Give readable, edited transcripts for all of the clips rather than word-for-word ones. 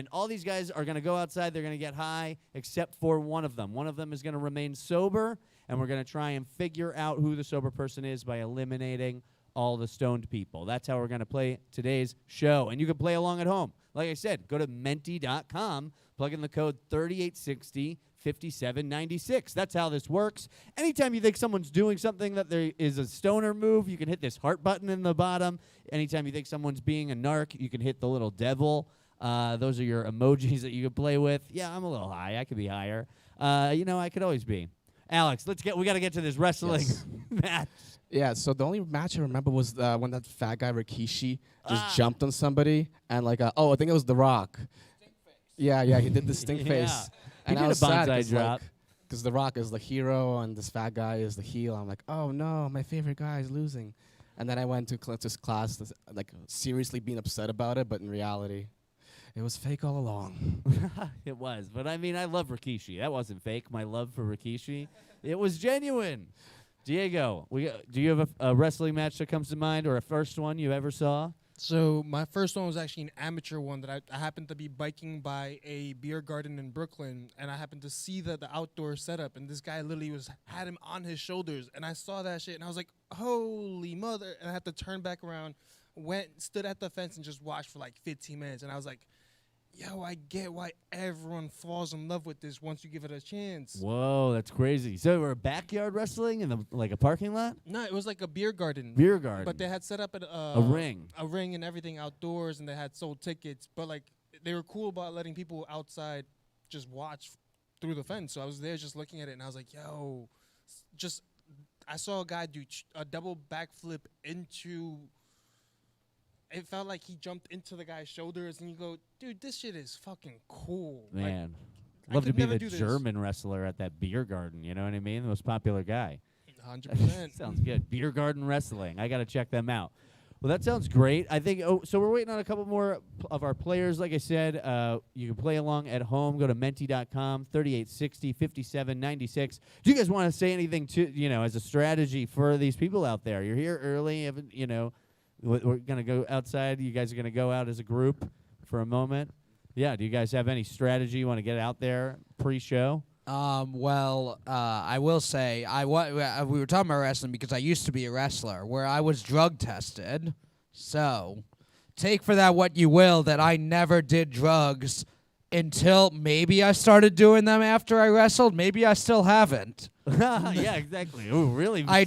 And all these guys are going to go outside. They're going to get high, except for one of them. One of them is going to remain sober, and we're going to try and figure out who the sober person is by eliminating all the stoned people. That's how we're going to play today's show. And you can play along at home. Like I said, go to menti.com, plug in the code 3860-5796. That's how this works. Anytime you think someone's doing something that there is a stoner move, you can hit this heart button in the bottom. Anytime you think someone's being a narc, you can hit the little devil. Those are your emojis that you can play with. Yeah, I'm a little high. I could be higher. I could always be. Alex, we got to get to this wrestling match. Yeah, so the only match I remember was when that fat guy Rikishi just jumped on somebody and I think it was The Rock. Stink face. Yeah, he did the stink face. And he I did was a bonsai sad drop. Because The Rock is the hero and this fat guy is the heel. I'm like, oh no, my favorite guy is losing. And then I went to Clerks' class, seriously being upset about it, but in reality, it was fake all along. It was, but I mean, I love Rikishi. That wasn't fake. My love for Rikishi, it was genuine. Diego, do you have a wrestling match that comes to mind, or a first one you ever saw? So my first one was actually an amateur one that I happened to be biking by a beer garden in Brooklyn, and I happened to see the outdoor setup, and this guy literally had him on his shoulders, and I saw that shit, and I was like, holy mother, and I had to turn back around, stood at the fence, and just watched for like 15 minutes, and I was like, yo, I get why everyone falls in love with this once you give it a chance. Whoa, that's crazy. So we're backyard wrestling in a parking lot? No, it was like a beer garden. Beer garden. But they had set up a ring. A ring and everything outdoors, and they had sold tickets. But they were cool about letting people outside just watch through the fence. So I was there just looking at it, and I was like, yo, I saw a guy do a double backflip into. It felt like he jumped into the guy's shoulders, and you go, dude, this shit is fucking cool. Man, love to be the German wrestler at that beer garden. You know what I mean? The most popular guy. 100%. Sounds good. Beer garden wrestling. I got to check them out. Well, that sounds great. I think. So we're waiting on a couple more of our players. Like I said, you can play along at home. Go to menti.com, 3860-5796. Do you guys want to say anything as a strategy for these people out there? You're here early. We're going to go outside. You guys are going to go out as a group for a moment. Yeah, do you guys have any strategy you want to get out there pre-show? I will say, we were talking about wrestling because I used to be a wrestler where I was drug tested. So take for that what you will, that I never did drugs until maybe I started doing them after I wrestled. Maybe I still haven't. Yeah, exactly. Ooh, really? I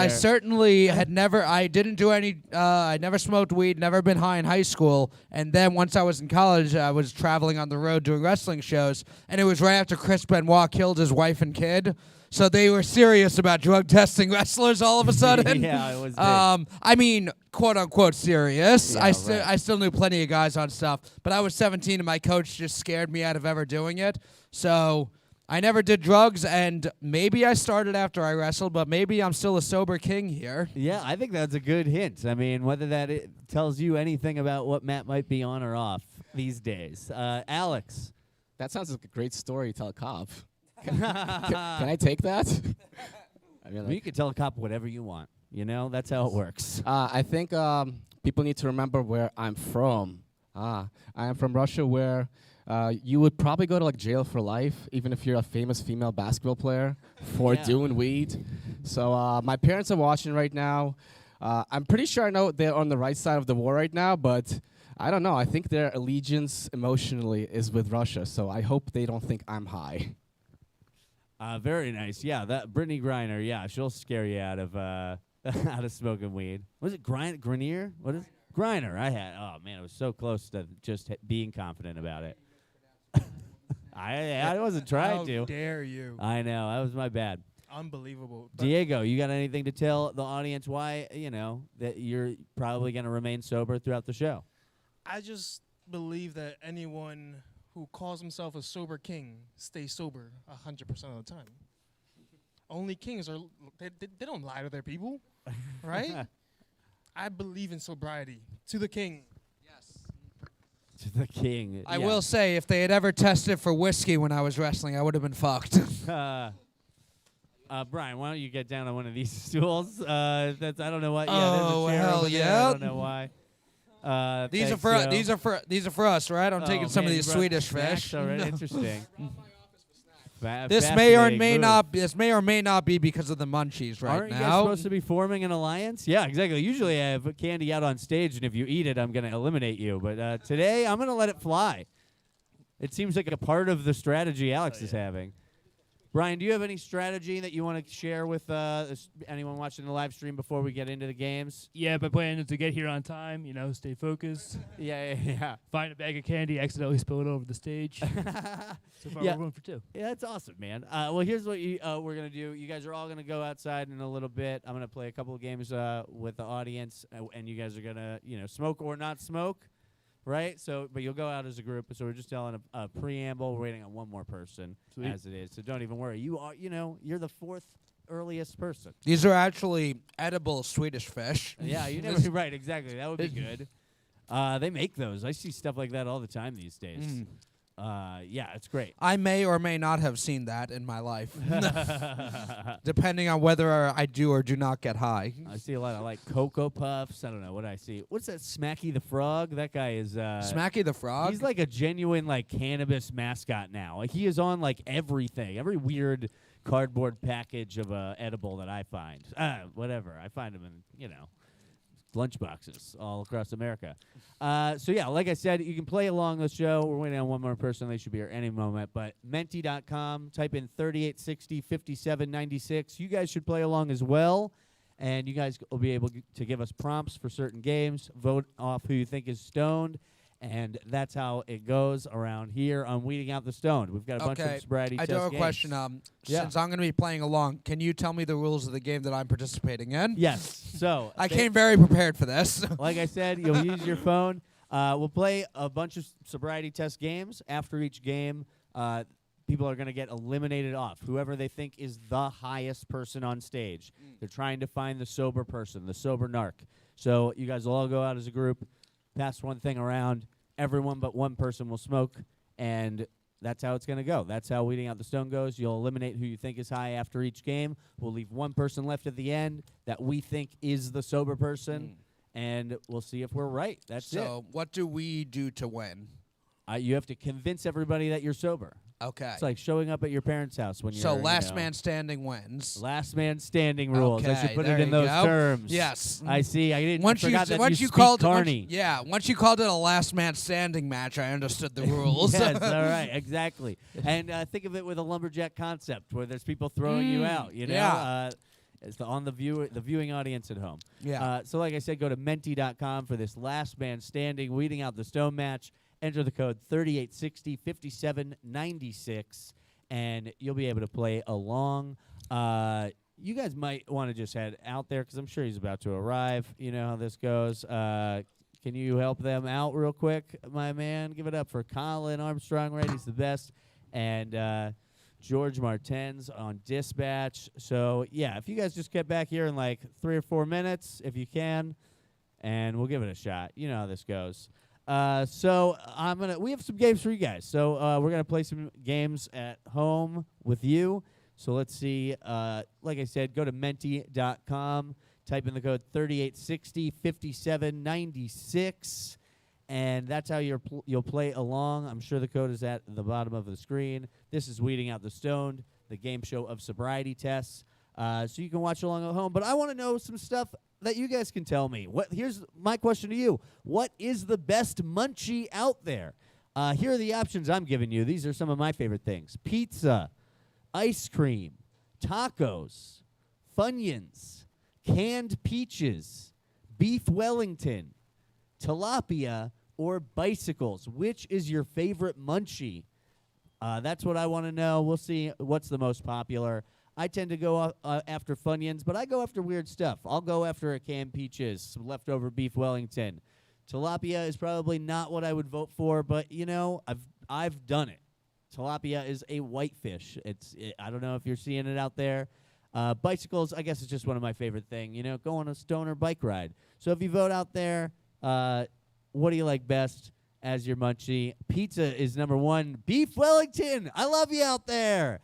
certainly had never. I didn't do any. I never smoked weed. Never been high in high school. And then once I was in college, I was traveling on the road doing wrestling shows. And it was right after Chris Benoit killed his wife and kid. So they were serious about drug testing wrestlers all of a sudden. Yeah, it was big. I mean, quote unquote serious. Yeah, I still knew plenty of guys on stuff, but I was 17 and my coach just scared me out of ever doing it. So I never did drugs, and maybe I started after I wrestled, but maybe I'm still a sober king here. Yeah, I think that's a good hint. I mean, whether that tells you anything about what Matt might be on or off these days. Alex. That sounds like a great story to tell a cop. Can I take that? You can tell a cop whatever you want. That's how it works. I think people need to remember where I'm from. I am from Russia, where you would probably go to jail for life, even if you're a famous female basketball player, for doing weed. So my parents are watching right now. I'm pretty sure I know they're on the right side of the war right now, but I don't know. I think their allegiance emotionally is with Russia, so I hope they don't think I'm high. Very nice. Yeah, that Brittany Griner. Yeah, she'll scare you out of smoking weed. Was it Grenier? What is Griner? Oh man, it was so close to just being confident about it. I wasn't trying to. How dare you? I know, that was my bad. Unbelievable. Diego, you got anything to tell the audience why that you're probably going to remain sober throughout the show? I just believe that anyone who calls himself a sober king stays sober 100% of the time. Only kings they don't lie to their people, right? I believe in sobriety. To the king. Yes. To the king. I will say, if they had ever tested for whiskey when I was wrestling, I would have been fucked. Brian, why don't you get down on one of these stools? I don't know why. Oh, there's a chair hell over there. yeah. I don't know why. These are for us, right? I'm taking some of these Swedish fish. Already. Interesting. This may or may not be because of the munchies right Aren't now. you guys supposed to be forming an alliance? Yeah, exactly. Usually I have candy out on stage, and if you eat it, I'm going to eliminate you. But today, I'm going to let it fly. It seems like a part of the strategy Alex is having. Brian, do you have any strategy that you want to share with anyone watching the live stream before we get into the games? Yeah, my plan is to get here on time, stay focused. Yeah. Find a bag of candy, accidentally spill it over the stage. So far, we're 1 for 2. Yeah, that's awesome, man. Well, here's what we're going to do. You guys are all going to go outside in a little bit. I'm going to play a couple of games with the audience, and you guys are going to, smoke or not smoke. Right? But you'll go out as a group. So we're just telling a preamble. We're waiting on one more person as it is. So don't even worry. You are, you're the 4th earliest person. These are actually edible Swedish fish. Yeah, you never right, exactly. That would be good. They make those. I see stuff like that all the time these days. Yeah, it's great. I may or may not have seen that in my life, depending on whether I do or do not get high. I see a lot of Cocoa Puffs. I don't know what I see. What's that? Smacky the Frog. That guy is Smacky the Frog. He's like a genuine cannabis mascot now. He is on everything, every weird cardboard package of edible that I find. Whatever. I find him in lunchboxes all across America. So yeah, like I said, you can play along the show. We're waiting on one more person. They should be here any moment. But menti.com, type in 3860 5796. You guys should play along as well. And you guys will be able to give us prompts for certain games, vote off who you think is stoned. And that's how it goes around here on Weeding Out the Stoned. We've got a bunch of sobriety test games. I do have a question. Since I'm going to be playing along, can you tell me the rules of the game that I'm participating in? Yes. So I came very prepared for this. Like I said, you'll use your phone. We'll play a bunch of sobriety test games. After each game, people are going to get eliminated off. Whoever they think is the highest person on stage. They're trying to find the sober person, the sober narc. So you guys will all go out as a group. Pass one thing around. Everyone but one person will smoke, and that's how it's going to go. That's how Weeding Out the Stone goes. You'll eliminate who you think is high after each game. We'll leave one person left at the end that we think is the sober person, and we'll see if we're right. That's it. So what do we do to win? You have to convince everybody that you're sober. Okay. It's like showing up at your parents' house when you're. So last man standing wins. Last man standing rules. Okay, I should put there it in you those go. terms. Yes. I see. I didn't. Once forgot that once you you called Carney. once you called it a last man standing match, I understood the rules. Yes, all right, exactly. And think of it with a lumberjack concept where there's people throwing you out. Yeah. It's on the viewing audience at home. Yeah. So like I said, go to menti.com for this last man standing Weeding Out the Stone match. Enter the code 3860 5796. And you'll be able to play along. You guys might want to just head out there because I'm sure he's about to arrive. You know how this goes. Can you help them out real quick, my man? Give it up for Colin Armstrong, right? He's the best. And George Martens on dispatch. So, yeah, if you guys just get back here in 3 or 4 minutes, if you can, and we'll give it a shot. You know how this goes. So we have some games for you guys. So we're gonna play some games at home with you. So let's see. Like I said, go to menti.com, type in the code 3860 5796, and that's how you'll play along. I'm sure the code is at the bottom of the screen. This is Weeding Out the Stoned, the game show of sobriety tests. So you can watch along at home. But I want to know some stuff that you guys can tell me. Here's my question to you. What is the best munchie out there? Here are the options I'm giving you. These are some of my favorite things. Pizza, ice cream, tacos, Funyuns, canned peaches, beef Wellington, tilapia, or bicycles. Which is your favorite munchie? That's what I want to know. We'll see what's the most popular. I tend to go after Funyuns, but I go after weird stuff. I'll go after a canned peaches, some leftover beef Wellington. Tilapia is probably not what I would vote for, but I've done it. Tilapia is a whitefish. I don't know if you're seeing it out there. Bicycles, I guess it's just one of my favorite things. Go on a stoner bike ride. So if you vote out there, what do you like best as your munchie? Pizza is number 1. Beef Wellington, I love you out there.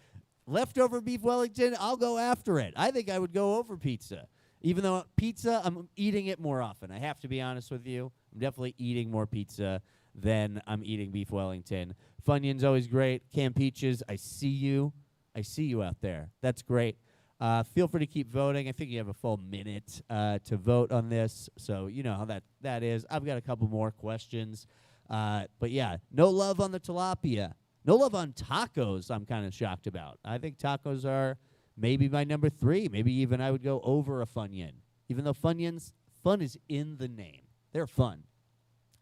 Leftover beef Wellington, I'll go after it. I think I would go over pizza. Even though pizza, I'm eating it more often. I have to be honest with you. I'm definitely eating more pizza than I'm eating beef Wellington. Funyun's always great. Canned peaches, I see you. I see you out there. That's great. Feel free to keep voting. I think you have a full minute to vote on this, so you know how that is. I've got a couple more questions. But yeah, no love on the tilapia. No love on tacos, I'm kind of shocked about. I think tacos are maybe my number 3. Maybe even I would go over a Funyun. Even though Funyuns, fun is in the name. They're fun.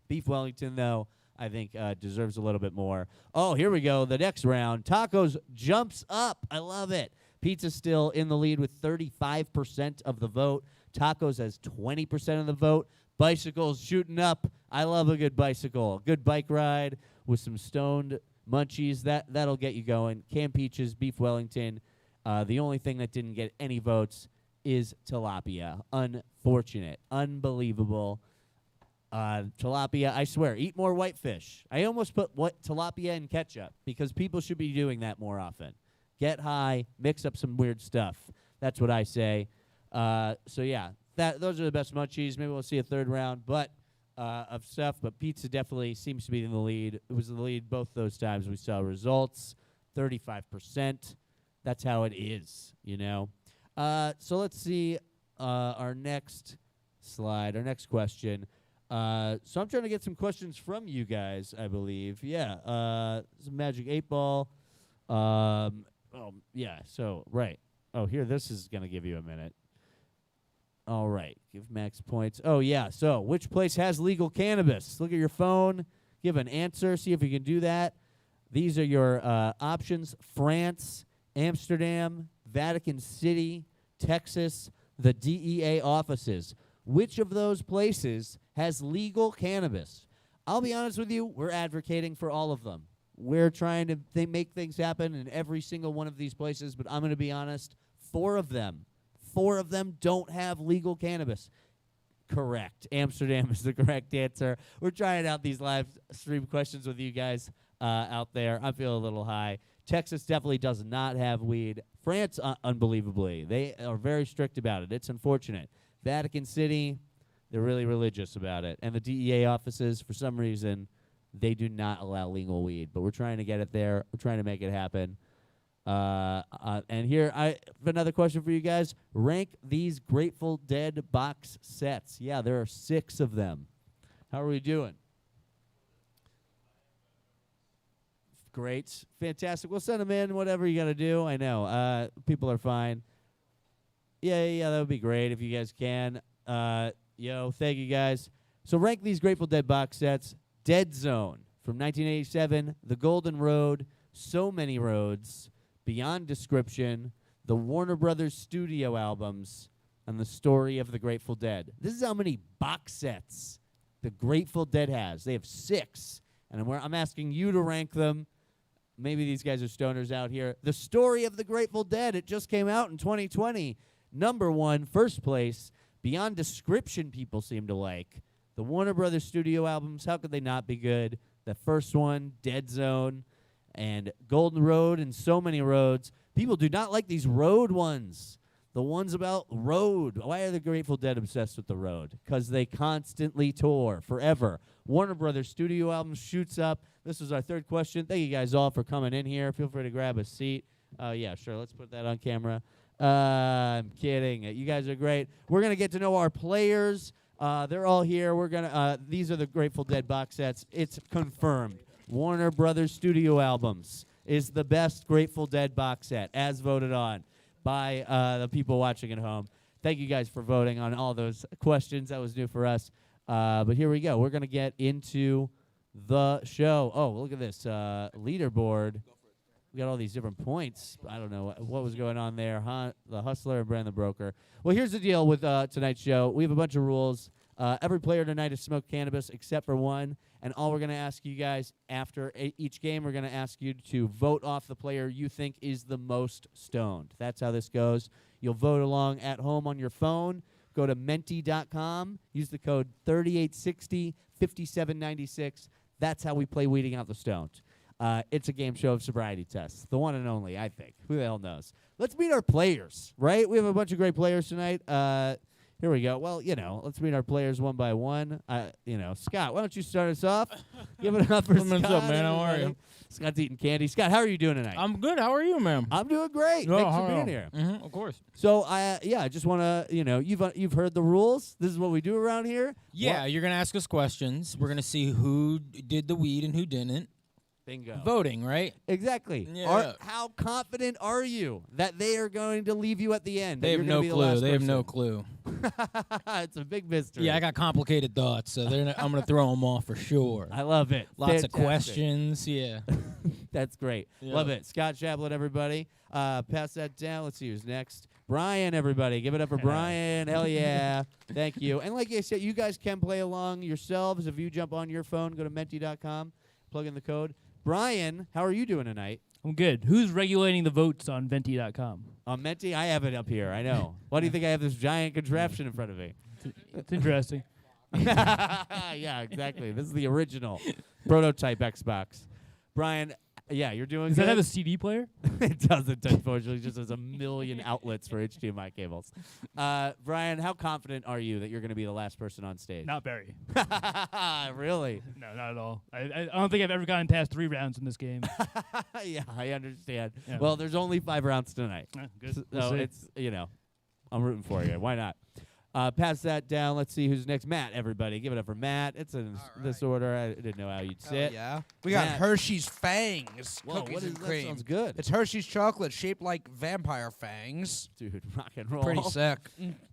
Beef Wellington, though, I think deserves a little bit more. Oh, here we go. The next round. Tacos jumps up. I love it. Pizza's still in the lead with 35% of the vote. Tacos has 20% of the vote. Bicycles shooting up. I love a good bicycle. Good bike ride with some stoned munchies. That'll get you going. Canned peaches, beef Wellington. The only thing that didn't get any votes is tilapia. Unfortunate. Unbelievable. Tilapia, I swear, eat more whitefish. I almost put tilapia in ketchup because people should be doing that more often. Get high, mix up some weird stuff. That's what I say. So yeah, those are the best munchies. Maybe we'll see a third round, of stuff. But pizza definitely seems to be in the lead. It was the lead both those times we saw results. 35%. That's how it is, you know. So let's see our next slide, our next question. So I'm trying to get some questions from you guys, I believe. Yeah, some Magic 8 Ball. Yeah, so, right. Oh, here, this is going to give you a minute. All right, give max points. Oh, yeah, so which place has legal cannabis? Look at your phone, give an answer, see if you can do that. These are your options: France, Amsterdam, Vatican City, Texas, the DEA offices. Which of those places has legal cannabis? I'll be honest with you, we're advocating for all of them. We're trying to make things happen in every single one of these places, but I'm going to be honest, 4 of them don't have legal cannabis. Correct. Amsterdam is the correct answer. We're trying out these live stream questions with you guys out there. I feel a little high. Texas definitely does not have weed. France, unbelievably, they are very strict about it. It's unfortunate. Vatican City, they're really religious about it. And the DEA offices, for some reason, they do not allow legal weed. But we're trying to get it there. We're trying to make it happen. And here, I have another question for you guys. Rank these Grateful Dead box sets. Yeah, there are 6 of them. How are we doing? Great. Fantastic. We'll send them in, whatever you got to do. I know. People are fine. Yeah, that would be great if you guys can. Thank you guys. So rank these Grateful Dead box sets. Dead Zone from 1987, The Golden Road, So Many Roads, Beyond Description, the Warner Brothers studio albums, and the Story of the Grateful Dead. This is how many box sets the Grateful Dead has. They have 6, and I'm asking you to rank them. Maybe these guys are stoners out here. The Story of the Grateful Dead, it just came out in 2020. Number 1, first place. Beyond Description, people seem to like. The Warner Brothers studio albums, how could they not be good? The first one, Dead Zone, and Golden Road, and So Many Roads. People do not like these road ones. The ones about road. Why are the Grateful Dead obsessed with the road? Because they constantly tour forever. Warner Brothers studio album shoots up. This is our third question. Thank you guys all for coming in here. Feel free to grab a seat. Yeah, sure. Let's put that on camera. I'm kidding. You guys are great. We're going to get to know our players. They're all here. We're going to these are the Grateful Dead box sets. It's confirmed. Warner Brothers studio albums is the best Grateful Dead box set, as voted on by the people watching at home. Thank you guys for voting on all those questions. That was new for us. But here we go. We're going to get into the show. Oh, look at this leaderboard. We got all these different points. I don't know what was going on there. The Hustler and Brand the Broker. Well, here's the deal with tonight's show. We have a bunch of rules. Every player tonight has smoked cannabis except for one. And all we're going to ask you guys after each game, we're going to ask you to vote off the player you think is the most stoned. That's how this goes. You'll vote along at home on your phone. Go to menti.com. Use the code 3860-5796. That's how we play Weeding Out the Stoned. It's a game show of sobriety tests. The one and only, I think. Who the hell knows? Let's meet our players, right? We have a bunch of great players tonight. Here we go. Well, let's meet our players one by one. Scott, why don't you start us off? Give it up for Scott. What's up, man? How are you? Scott's eating candy. Scott, how are you doing tonight? I'm good. How are you, man? I'm doing great. Thanks for being here. Mm-hmm, of course. So, I just want to, you've heard the rules. This is what we do around here. Yeah, you're going to ask us questions. We're going to see who did the weed and who didn't. Bingo. Voting, right? Exactly. Yeah. How confident are you that they are going to leave you at the end? They have no clue. They have no clue. It's a big mystery. Yeah, I got complicated thoughts, so I'm going to throw them off for sure. I love it. Lots of questions. Yeah. That's great. Yeah. Love it. Scott, Chaplain, everybody. Pass that down. Let's see who's next. Brian, everybody. Give it up for Brian. Hell yeah. Thank you. And like I said, you guys can play along yourselves. If you jump on your phone, go to menti.com, plug in the code. Brian, how are you doing tonight? I'm good. Who's regulating the votes on venti.com? On Menti? I have it up here. I know. Why do you think I have this giant contraption in front of me? It's interesting. Yeah, exactly. This is the original prototype Xbox. Brian, yeah, you're doing Does good. that have a CD player? It doesn't, unfortunately. It just has a million outlets for HDMI cables. Brian, how confident are you that you're going to be the last person on stage? Not very. Really? No, not at all. I don't think I've ever gotten past 3 rounds in this game. Yeah, I understand. Yeah. Well, there's only 5 rounds tonight. Good. So We'll see. it's, I'm rooting for you. Why not? Pass that down. Let's see who's next. Matt, everybody. Give it up for Matt. It's in this order. I didn't know how you'd sit. Yeah. We got Matt. Hershey's Fangs. Whoa, Cookies what is and that? cream. Sounds good. It's Hershey's chocolate shaped like vampire fangs. Dude, rock and roll. Pretty sick.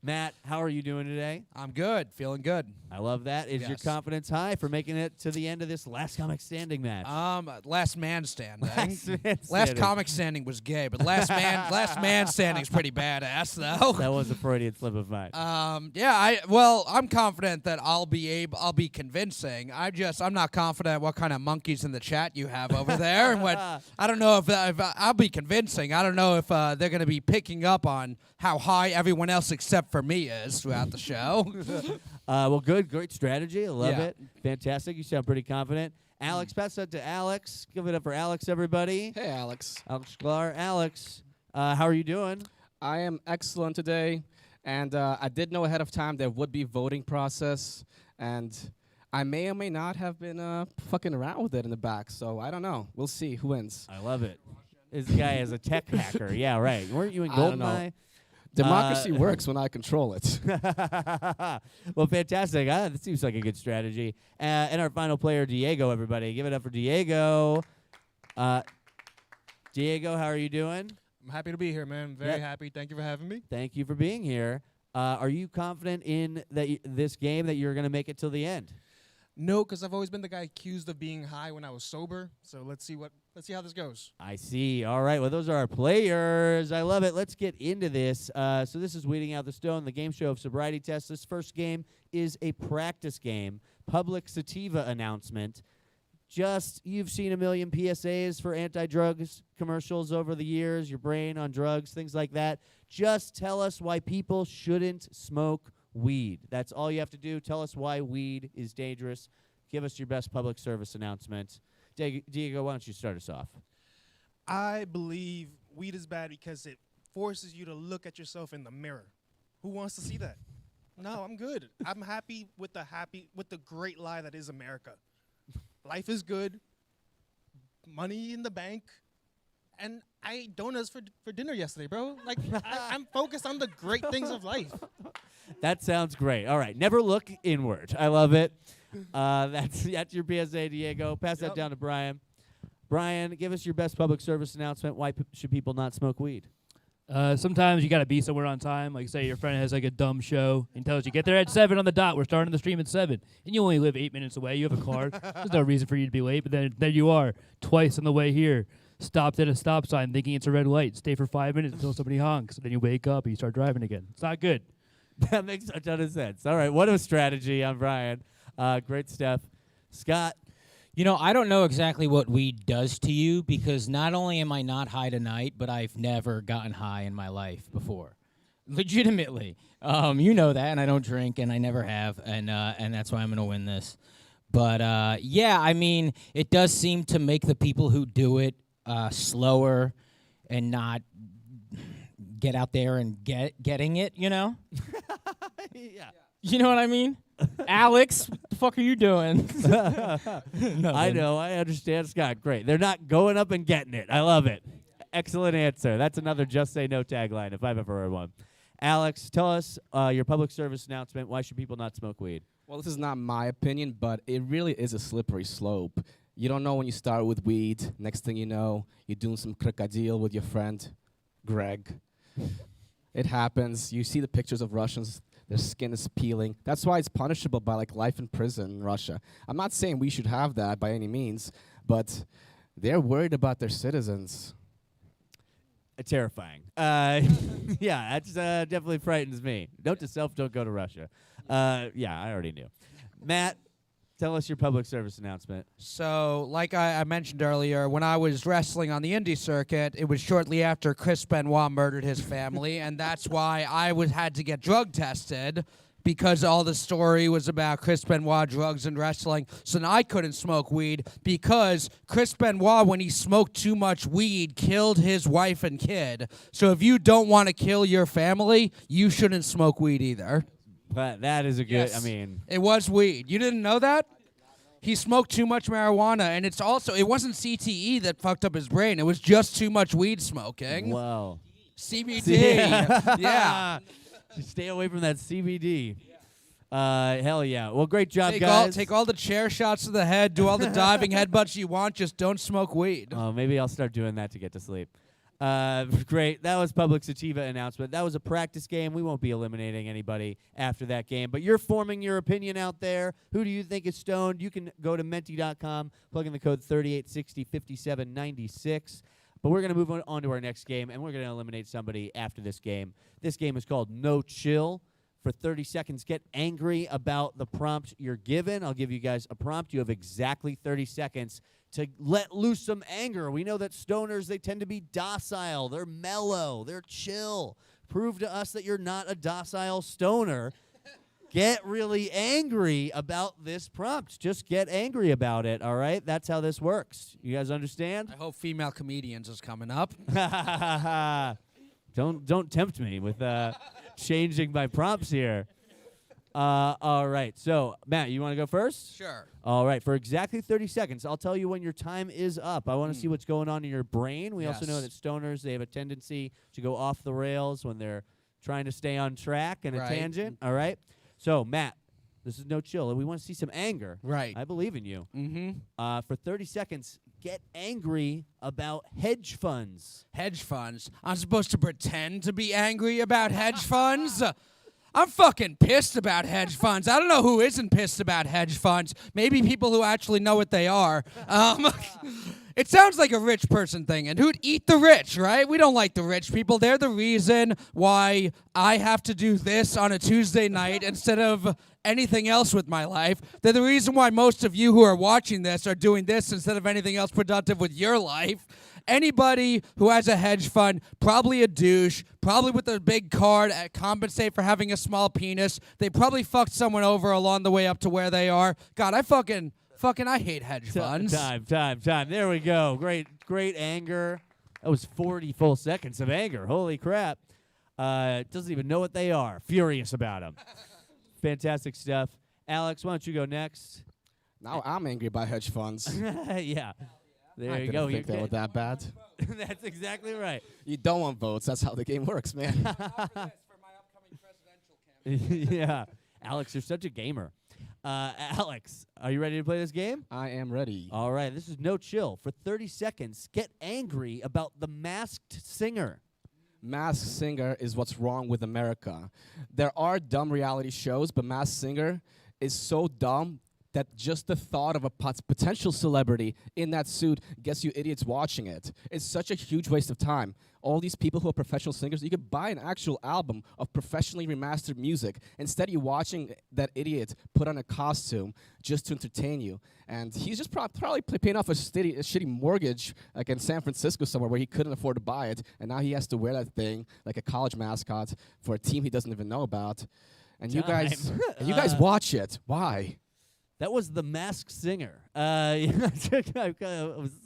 Matt, how are you doing today? I'm good. Feeling good. I love that. Is your Yes. confidence high for making it to the end of this last comic standing match? Last man standing. Last man Last standing. comic standing was gay, but last man standing's pretty badass though. That was a Freudian slip of mine. I'm confident that I'll be convincing. I'm not confident what kind of monkeys in the chat you have over there. And I don't know if I'll be convincing. I don't know if they're going to be picking up on how high everyone else except for me is throughout the show. Well, good. Great strategy. I love Yeah. it. Fantastic. You sound pretty confident. Alex, pass that to Alex. Give it up for Alex, everybody. Hey, Alex. Alex Sklar. Alex, how are you doing? I am excellent today, and I did know ahead of time there would be voting process, and I may or may not have been fucking around with it in the back, so I don't know. We'll see who wins. I love it. This guy is a tech hacker. Yeah, right. Weren't you in I don't know. GoldenEye? Democracy works when I control it. Well, fantastic. That seems like a good strategy. And our final player, Diego, everybody. Give it up for Diego. Diego, how are you doing? I'm happy to be here, man. Very happy. Thank you for having me. Thank you for being here. Are you confident in this game that you're going to make it till the end? No, because I've always been the guy accused of being high when I was sober. So let's see how this goes. I see. All right. Well, those are our players. I love it. Let's get into this. So this is Weeding Out the Stone, the game show of sobriety tests. This first game is a practice game, public sativa announcement. You've seen a million PSAs for anti-drugs commercials over the years, your brain on drugs, things like that. Just tell us why people shouldn't smoke weed. That's all you have to do. Tell us why weed is dangerous. Give us your best public service announcement. Diego, why don't you start us off? I believe weed is bad because it forces you to look at yourself in the mirror. Who wants to see that? No, I'm good. I'm happy with the great lie that is America. Life is good, money in the bank, and I ate donuts for dinner yesterday, bro. Like, I'm focused on the great things of life. That sounds great. All right, never look inward. I love it. That's your PSA, Diego. Pass that down to Brian. Brian, give us your best public service announcement. Why should people not smoke weed? Sometimes you got to be somewhere on time. Like, say your friend has like a dumb show and tells you, get there at 7 on the dot. We're starting the stream at 7. And you only live 8 minutes away. You have a car. There's no reason for you to be late. But then there you are, twice on the way here. Stopped at a stop sign thinking it's a red light. Stay for 5 minutes until somebody honks. Then you wake up and you start driving again. It's not good. That makes a ton of sense. All right, what a strategy on Brian. Great stuff. Scott. You know, I don't know exactly what weed does to you because not only am I not high tonight, but I've never gotten high in my life before. Legitimately. You know that, and I don't drink, and I never have, and that's why I'm going to win this. But, yeah, I mean, it does seem to make the people who do it slower and not get out there and getting it, you know? Yeah. You know what I mean? Alex, what the fuck are you doing? I know. I understand, Scott. Great. They're not going up and getting it. I love it. Excellent answer. That's another Just Say No tagline if I've ever heard one. Alex, tell us your public service announcement. Why should people not smoke weed? Well, this is not my opinion, but it really is a slippery slope. You don't know when you start with weed. Next thing you know, you're doing some crocodile with your friend, Greg. It happens. You see the pictures of Russians. Their skin is peeling. That's why it's punishable by like life in prison in Russia. I'm not saying we should have that by any means, but they're worried about their citizens. Terrifying. Yeah, that's definitely frightens me. Note to self, don't go to Russia. Yeah, I already knew. Matt, tell us your public service announcement. So, like I mentioned earlier, when I was wrestling on the indie circuit, it was shortly after Chris Benoit murdered his family, and that's why I had to get drug tested, because all the story was about Chris Benoit, drugs, and wrestling. So now I couldn't smoke weed because Chris Benoit, when he smoked too much weed, killed his wife and kid. So if you don't want to kill your family, you shouldn't smoke weed either. But that is a good, Yes. I mean. It was weed. You didn't know that? He smoked too much marijuana, and it wasn't CTE that fucked up his brain. It was just too much weed smoking. Wow. CBD. Yeah. Just stay away from that CBD. Hell yeah. Well, great job, guys. Take all the chair shots to the head, do all the diving headbutts you want, just don't smoke weed. Oh, maybe I'll start doing that to get to sleep. Great. That was Public Sativa announcement. That was a practice game. We won't be eliminating anybody after that game. But you're forming your opinion out there. Who do you think is stoned? You can go to menti.com, plug in the code 38605796. But we're going to move on to our next game, and we're going to eliminate somebody after this game. This game is called No Chill. For 30 seconds, get angry about the prompt you're given. I'll give you guys a prompt. You have exactly 30 seconds to let loose some anger. We know that stoners, they tend to be docile. They're mellow. They're chill. Prove to us that you're not a docile stoner. Get really angry about this prompt. Just get angry about it, all right? That's how this works. You guys understand? I hope female comedians is coming up. Don't tempt me with changing my prompts here. All right. So, Matt, you want to go first? Sure. All right. For exactly 30 seconds, I'll tell you when your time is up. I want to see what's going on in your brain. We also know that stoners, they have a tendency to go off the rails when they're trying to stay on track and a tangent. All right. So, Matt, this is No Chill. We want to see some anger. Right. I believe in you. Mm-hmm. For 30 seconds, get angry about hedge funds. Hedge funds. I'm supposed to pretend to be angry about hedge funds? I'm fucking pissed about hedge funds. I don't know who isn't pissed about hedge funds. Maybe people who actually know what they are. It sounds like a rich person thing, and who'd eat the rich, right? We don't like the rich people. They're the reason why I have to do this on a Tuesday night instead of anything else with my life. They're the reason why most of you who are watching this are doing this instead of anything else productive with your life. Anybody who has a hedge fund, probably a douche, probably with a big card, compensate for having a small penis. They probably fucked someone over along the way up to where they are. God, I hate hedge funds. Time. There we go. Great anger. That was 40 full seconds of anger. Holy crap. Doesn't even know what they are. Furious about them. Fantastic stuff. Alex, why don't you go next? Now I'm angry about hedge funds. Yeah. There I you go. didn't think they were that bad. That's exactly right. You don't want votes. That's how the game works, man. Yeah. Alex, you're such a gamer. Alex, are you ready to play this game? I am ready. All right. This is No Chill. For 30 seconds, get angry about the Masked Singer. Masked Singer is what's wrong with America. There are dumb reality shows, but Masked Singer is so dumb that just the thought of a potential celebrity in that suit gets you idiots watching it. It's such a huge waste of time. All these people who are professional singers, you could buy an actual album of professionally remastered music. Instead, you're watching that idiot put on a costume just to entertain you. And he's just probably paying off a shitty mortgage like in San Francisco somewhere where he couldn't afford to buy it. And now he has to wear that thing like a college mascot for a team he doesn't even know about. And you guys watch it. Why? That was The Masked Singer. I was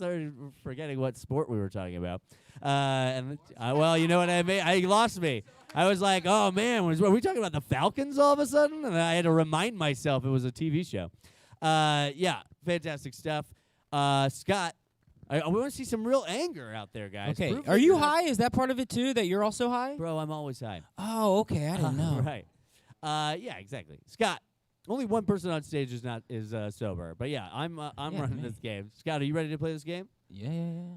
forgetting what sport we were talking about. Well, you know what I mean? I lost me. I was like, oh, man, were we talking about the Falcons all of a sudden? And I had to remind myself it was a TV show. Yeah, fantastic stuff. Scott, we want to see some real anger out there, guys. Okay, Proof are that you you're not- high? Is that part of it too, that you're also high? Bro, I'm always high. Oh, okay, I didn't know. Right. Yeah, exactly. Scott, only one person on stage is sober. But yeah, I'm running me. this game. Scott, are you ready to play this game? Yeah.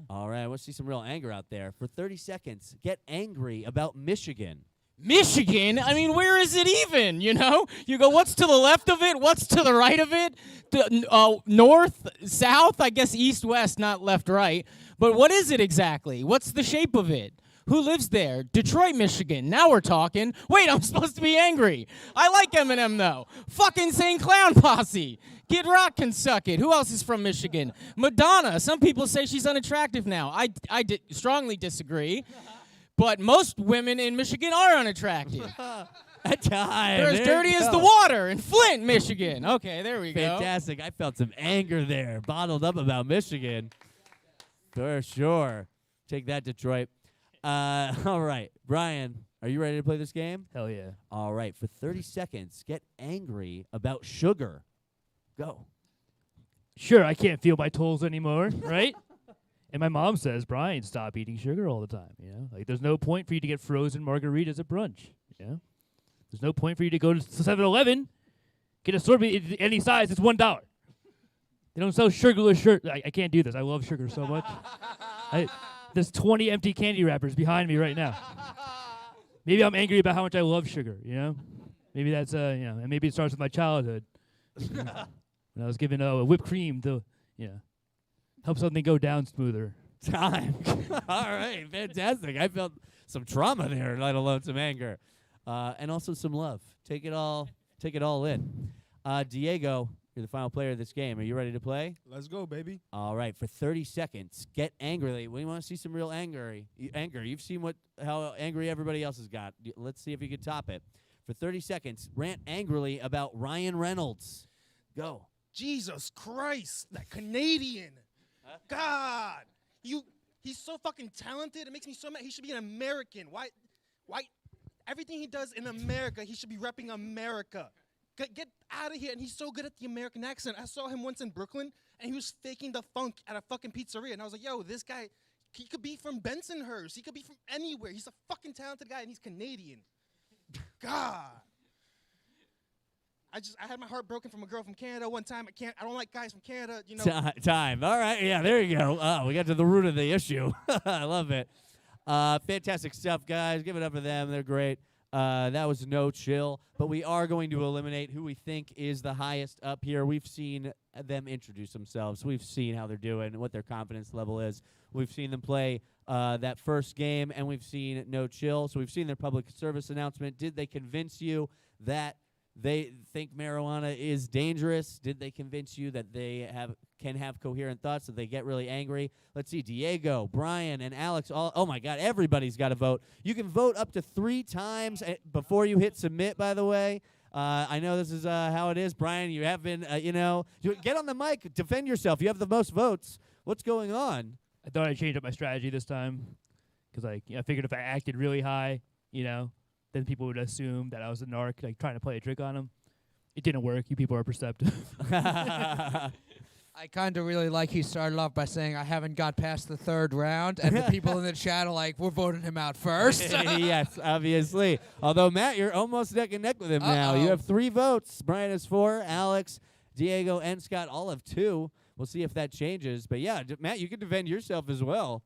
All right, let's see some real anger out there. For 30 seconds, get angry about Michigan. Michigan? I mean, where is it even, you know? You go, what's to the left of it? What's to the right of it? North, south? I guess east, west, not left, right. But what is it exactly? What's the shape of it? Who lives there? Detroit, Michigan. Now we're talking. Wait, I'm supposed to be angry. I like Eminem, though. Fucking Insane Clown Posse. Kid Rock can suck it. Who else is from Michigan? Madonna. Some people say she's unattractive now. I strongly disagree. But most women in Michigan are unattractive. Time. They're as dirty as the water in Flint, Michigan. Okay, there we go. Fantastic. I felt some anger there, bottled up about Michigan. For sure. Take that, Detroit. All right. Brian, are you ready to play this game? Hell yeah. All right. For 30 seconds, get angry about sugar. Go. Sure, I can't feel my toes anymore, right? And my mom says, Brian, stop eating sugar all the time. You know, like there's no point for you to get frozen margaritas at brunch. You know, there's no point for you to go to 7-Eleven, get a sorbet any size. It's $1. They don't sell sugarless shirt. I can't do this. I love sugar so much. There's 20 empty candy wrappers behind me right now. Maybe I'm angry about how much I love sugar. You know, maybe that's and maybe it starts with my childhood. When I was given a whipped cream to, help something go down smoother. Time. All right, fantastic. I felt some trauma there, let alone some anger, and also some love. Take it all in. Diego, you're the final player of this game. Are you ready to play? Let's go, baby. All right, for 30 seconds, get angry. We want to see some real anger. You've seen how angry everybody else has got. Let's see if you can top it. For 30 seconds, rant angrily about Ryan Reynolds. Go. Jesus Christ, that Canadian. God, he's so fucking talented. It makes me so mad. He should be an American. Why? Everything he does in America, he should be repping America. Get out of here. And he's so good at the American accent. I saw him once in Brooklyn, and he was faking the funk at a fucking pizzeria. And I was like, yo, this guy, he could be from Bensonhurst. He could be from anywhere. He's a fucking talented guy, and he's Canadian. God. I had my heart broken from a girl from Canada one time. I don't like guys from Canada, you know. Time. All right. Yeah, there you go. We got to the root of the issue. I love it. Fantastic stuff, guys. Give it up for them. They're great. That was no chill. But we are going to eliminate who we think is the highest up here. We've seen them introduce themselves. We've seen how they're doing, what their confidence level is. We've seen them play that first game, and we've seen no chill. So we've seen their public service announcement. Did they convince you that they think marijuana is dangerous? Did they convince you that they can have coherent thoughts, that they get really angry? Let's see, Diego, Brian, and Alex, oh my God, everybody's got to vote. You can vote up to 3 times before you hit submit, by the way. I know this is how it is. Brian, you have been, get on the mic, defend yourself. You have the most votes. What's going on? I thought I'd change up my strategy this time because I figured if I acted really high, then people would assume that I was a narc, trying to play a trick on them. It didn't work. You people are perceptive. I kind of really like he started off by saying, I haven't got past the 3rd round, and the people in the chat are like, we're voting him out first. Yes, obviously. Although, Matt, you're almost neck and neck with him now. You have 3 votes. Brian has 4. Alex, Diego, and Scott all have 2. We'll see if that changes. But, yeah, Matt, you can defend yourself as well.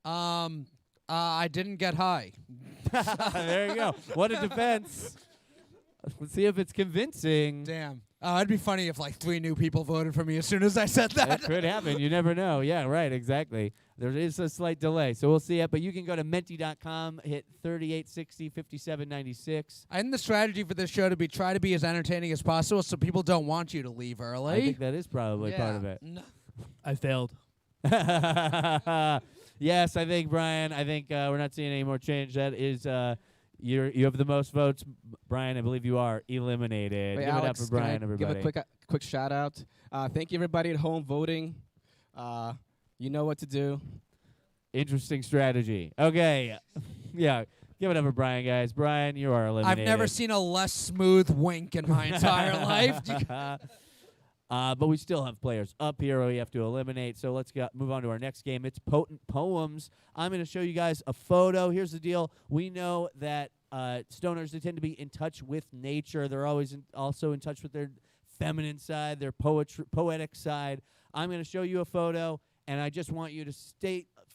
I didn't get high. There you go. What a defense. Let's see if it's convincing. Damn. It'd be funny if 3 new people voted for me as soon as I said that. That could happen. You never know. Yeah, right, exactly. There is a slight delay, so we'll see it. But you can go to menti.com, hit 3860 5796. And the strategy for this show try to be as entertaining as possible so people don't want you to leave early. I think that is probably part of it. No. I failed. Yes, I think, Brian, we're not seeing any more change. That is, you have the most votes. Brian, I believe you are eliminated. Wait, Give Alex, it up for Brian, can I everybody. give a quick shout out. Thank you everybody at home voting. You know what to do. Interesting strategy. Okay. Yeah. Give it up for Brian, guys. Brian, you are eliminated. I've never seen a less smooth wink in my entire life. But we still have players up here we have to eliminate. So let's move on to our next game. It's Potent Poems. I'm going to show you guys a photo. Here's the deal. We know that stoners, they tend to be in touch with nature. They're always also in touch with their feminine side, their poetic side. I'm going to show you a photo, and I just want you to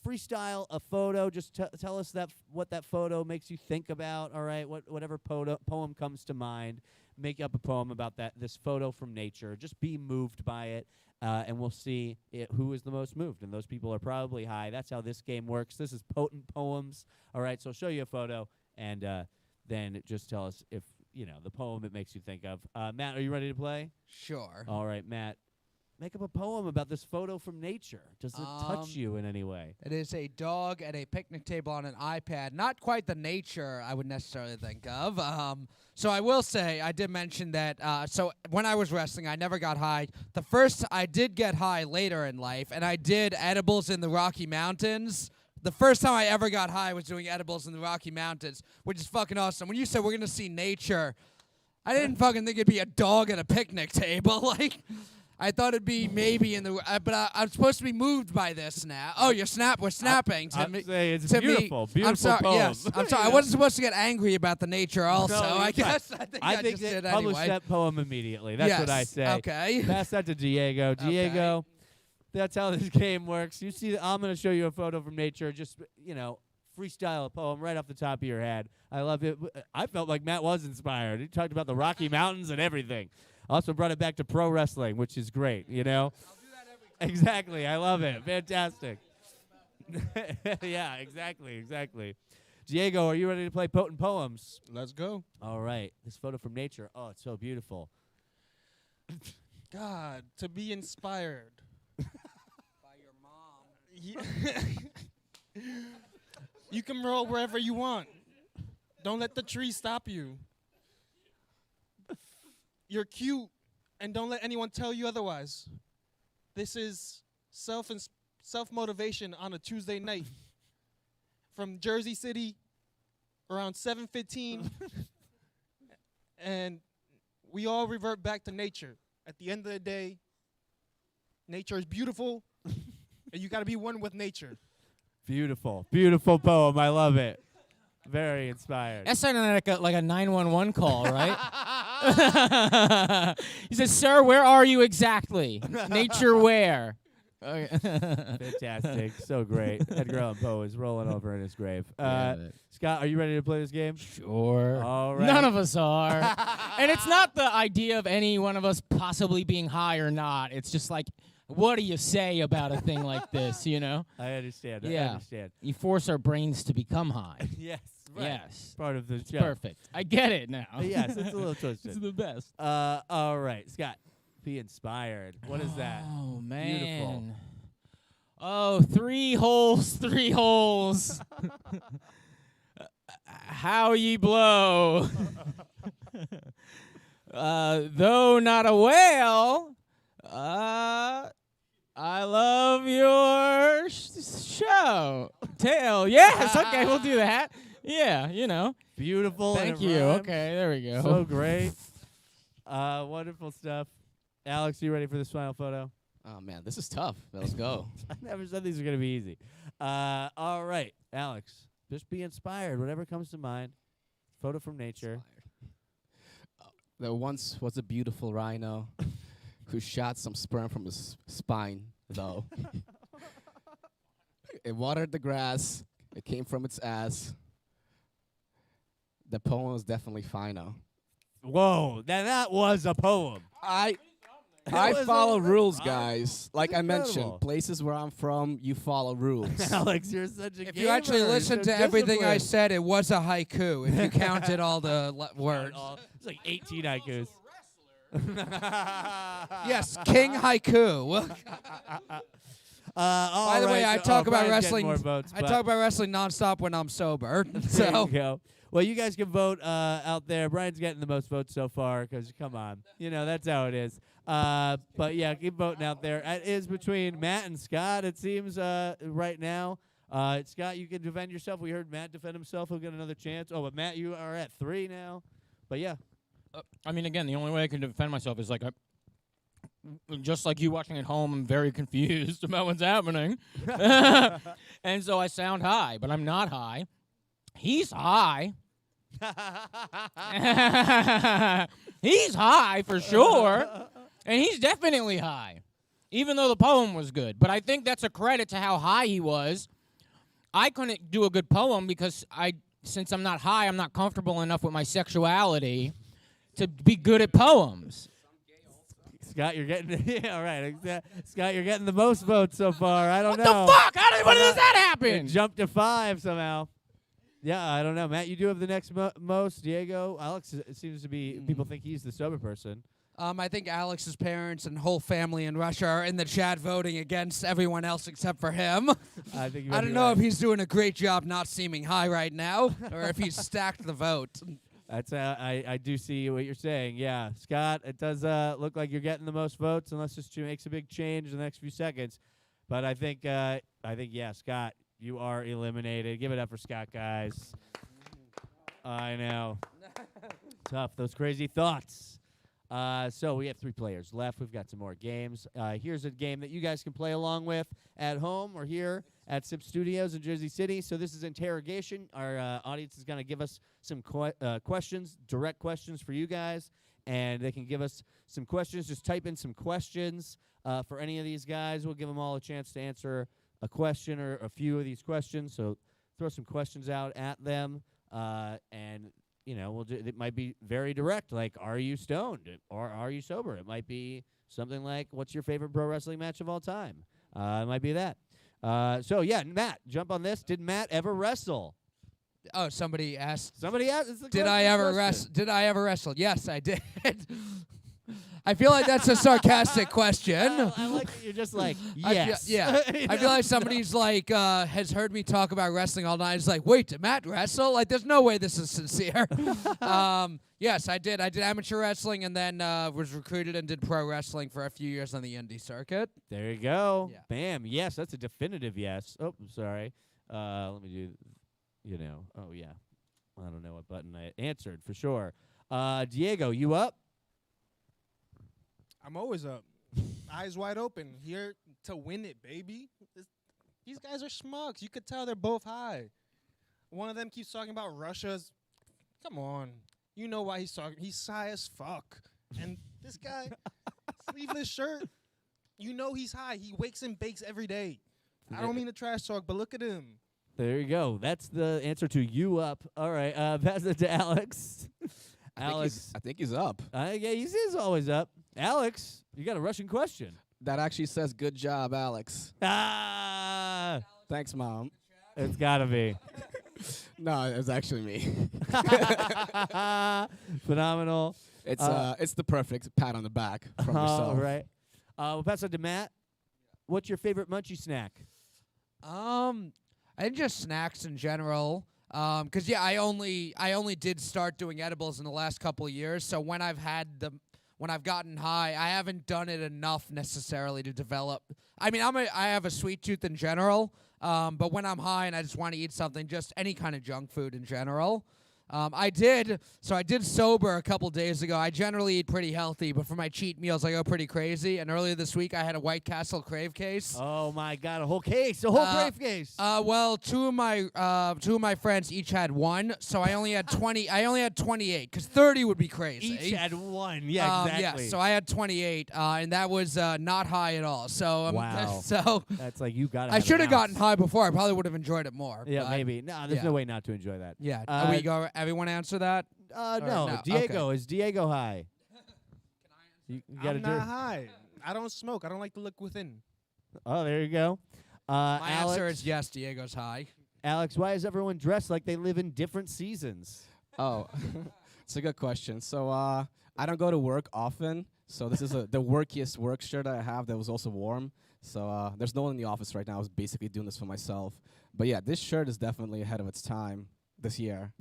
freestyle a photo. Just tell us what that photo makes you think about. All right, whatever poem comes to mind. Make up a poem about this photo from nature. Just be moved by it, and we'll see who is the most moved. And those people are probably high. That's how this game works. This is Potent Poems. All right, so I'll show you a photo, and then just tell us if the poem it makes you think of. Matt, are you ready to play? Sure. All right, Matt. Make up a poem about this photo from nature. Does it touch you in any way? It is a dog at a picnic table on an iPad. Not quite the nature I would necessarily think of. So I will say, I did mention that, so when I was wrestling, I never got high. I did get high later in life, and I did edibles in the Rocky Mountains. The first time I ever got high was doing edibles in the Rocky Mountains, which is fucking awesome. When you said we're going to see nature, I didn't fucking think it'd be a dog at a picnic table. Like, I thought it'd be maybe in the, but I'm supposed to be moved by this now. Oh, we're snapping to me. I'm saying it's to beautiful, me. beautiful I'm sorry. poem. Yes, I'm sorry. I wasn't supposed to get angry about the nature. Also, No, I it's fine. guess I think they did publish anyway. that poem immediately. That's what I Yes, say. okay. Pass that to Diego. Diego, that's how this game works. You see, I'm going to show you a photo from nature. Just freestyle a poem right off the top of your head. I love it. I felt like Matt was inspired. He talked about the Rocky Mountains and everything. Also brought it back to pro wrestling, which is great, I'll do that every time. Exactly. I love it. Fantastic. Yeah, exactly. Diego, are you ready to play Potent Poems? Let's go. All right. This photo from nature. Oh, it's so beautiful. God, to be inspired. By your mom. Yeah. You can roll wherever you want. Don't let the tree stop you. You're cute, and don't let anyone tell you otherwise. This is self-motivation on a Tuesday night. From Jersey City, around 7:15, and we all revert back to nature. At the end of the day, nature is beautiful, and you got to be one with nature. Beautiful poem. I love it. Very inspired. That sounded like a 911 call, right? He says, "Sir, where are you exactly? Nature where?" Okay. Fantastic. So great. Edgar Allan Poe is rolling over in his grave. Scott, are you ready to play this game? Sure. All right. None of us are. And it's not the idea of any one of us possibly being high or not. It's just like, what do you say about a thing like this, I understand. Yeah. I understand. You force our brains to become high. Yes. Right. Yes. Part of the show. Perfect. I get it now. Yes, it's a little twisted. It's the best. All right. Scott, be inspired. What is that? Oh, man. Beautiful. Oh, 3 holes, 3 holes. How ye blow. Though not a whale, I love your show. Tail. Yes, okay, we'll do that. Yeah, Beautiful. Thank and it you. rhymes. Okay, there we go. So great. Wonderful stuff. Alex, you ready for this final photo? Oh, man, this is tough. Let's go. I never said these were going to be easy. All right, Alex, just be inspired. Whatever comes to mind. Photo from nature. There once was a beautiful rhino who shot some sperm from his spine, though. It watered the grass. It came from its ass. The poem was definitely final. Whoa, that was a poem. I was follow incredible. rules, guys. Like I mentioned, incredible. places where I'm from, you follow rules. Alex, you're such a If you actually gamer. listen You're to so everything I disciplined. said, it was a haiku. If you counted all the words. It's like 18 haikus. Yes, King Haiku. By the way, I talk about wrestling. I talk about wrestling nonstop when I'm sober. There So you go. Well, you guys can vote out there. Brian's getting the most votes so far because, come on. That's how it is. But, yeah, keep voting out there. It is between Matt and Scott, it seems, right now. Scott, you can defend yourself. We heard Matt defend himself. He'll get another chance. Oh, but Matt, you are at 3 now. But, yeah. I mean, again, the only way I can defend myself is like, just like you watching at home, I'm very confused about what's happening. And so I sound high, but I'm not high. He's high. He's high for sure. And he's definitely high, even though the poem was good. But I think that's a credit to how high he was. I couldn't do a good poem because since I'm not high, I'm not comfortable enough with my sexuality to be good at poems. Scott, you're getting all right. Scott, you're getting the most votes so far. I don't know. What the fuck? When does that happen? It jumped to 5 somehow. Yeah, I don't know. Matt, you do have the next most. Diego, Alex, it seems to be people think he's the sober person. I think Alex's parents and whole family in Russia are in the chat voting against everyone else except for him. I think I don't know if he's doing a great job not seeming high right now, or if he's stacked the vote. That's I do see what you're saying. Yeah, Scott, it does look like you're getting the most votes unless this makes a big change in the next few seconds. But I think yeah, Scott, you are eliminated. Give it up for Scott, guys. I know. Tough, those crazy thoughts. So we have 3 players left. We've got some more games. Here's a game that you guys can play along with at home or here at SIP Studios in Jersey City. So this is Interrogation. Our audience is going to give us some questions, direct questions for you guys, and they can give us some questions. Just type in some questions for any of these guys. We'll give them all a chance to answer a question or a few of these questions. So throw some questions out at them, and it might be very direct, like, are you stoned or are you sober? It might be something like, what's your favorite pro wrestling match of all time? It might be that. So, yeah, Matt, jump on this. Did Matt ever wrestle? Oh, somebody asked. Somebody asked. Did I ever wrestle? Yes, I did. I feel like that's a sarcastic question. I like that you're just like, yes. I feel like somebody's like has heard me talk about wrestling all night. It's like, wait, did Matt wrestle? Like, there's no way this is sincere. Yes, I did. I did amateur wrestling and then was recruited and did pro wrestling for a few years on the indie circuit. There you go. Yeah. Bam. Yes, that's a definitive yes. Oh, I'm sorry. Let me do, oh, yeah. I don't know what button I answered for sure. Diego, you up? I'm always up. Eyes wide open. Here to win it, baby. These guys are schmucks. You could tell they're both high. One of them keeps talking about Russia's. Come on. You know why he's talking. He's high as fuck. And this guy, sleeveless shirt, you know he's high. He wakes and bakes every day. I don't mean to trash talk, but look at him. There you go. That's the answer to you up. All right. Pass it to Alex. I think he's up. Yeah, he is always up. Alex, you got a Russian question. That actually says good job, Alex. Thanks, Mom. It's got to be. No, it was actually me. Phenomenal. It's the perfect pat on the back from yourself. All right. We'll pass it to Matt. What's your favorite Munchie snack? I think just snacks in general. 'Cause I only did start doing edibles in the last couple of years. So when I've gotten high, I haven't done it enough necessarily to develop. I mean, I have a sweet tooth in general. But when I'm high and I just want to eat something, just any kind of junk food in general. I did sober a couple days ago. I generally eat pretty healthy, but for my cheat meals, I go pretty crazy. And earlier this week, I had a White Castle Crave case. Oh my God, a whole case, Crave case. Well, two of my friends each had one, so I only had 20. I only had 28 because 30 would be crazy. Each had one, yeah, exactly. Yeah, so I had 28, and that was not high at all. So wow, so that's like you got. I should have gotten high before. I probably would have enjoyed it more. Yeah, maybe. No, there's no way not to enjoy that. Yeah, we go. Everyone answer that? No. Diego, okay. Is Diego high? You I'm not high. I don't smoke. I don't like to look within. Oh, there you go. My Alex, answer is yes, Diego's high. Alex, why is everyone dressed like they live in different seasons? Oh, it's a good question. So I don't go to work often, so this is the workiest work shirt I have that was also warm. So there's no one in the office right now. I was basically doing this for myself. But yeah, this shirt is definitely ahead of its time this year.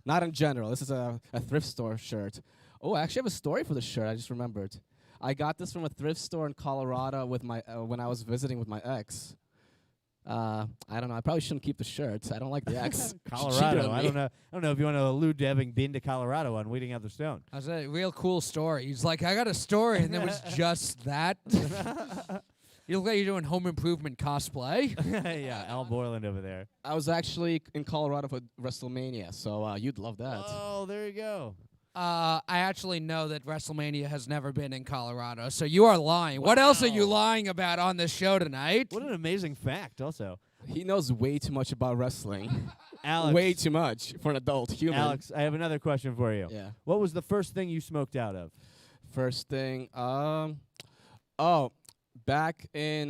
Not in general. This is a thrift store shirt. Oh, I actually have a story for the shirt. I just remembered. I got this from a thrift store in Colorado with my when I was visiting with my ex. I don't know. I probably shouldn't keep the shirts. I don't like the ex. Colorado. I don't know if you want to allude to having been to Colorado on Weeding Out the Stone. That's a real cool story. He's like, I got a story, and it was just that. You look like you're doing Home Improvement cosplay. Yeah, Al Borland over there. I was actually in Colorado for WrestleMania, so you'd love that. Oh, there you go. I actually know that WrestleMania has never been in Colorado, so you are lying. What else are you lying about on this show tonight? What an amazing fact, also. He knows way too much about wrestling. Alex. Way too much for an adult human. Alex, I have another question for you. Yeah. What was the first thing you smoked out of? First thing, back in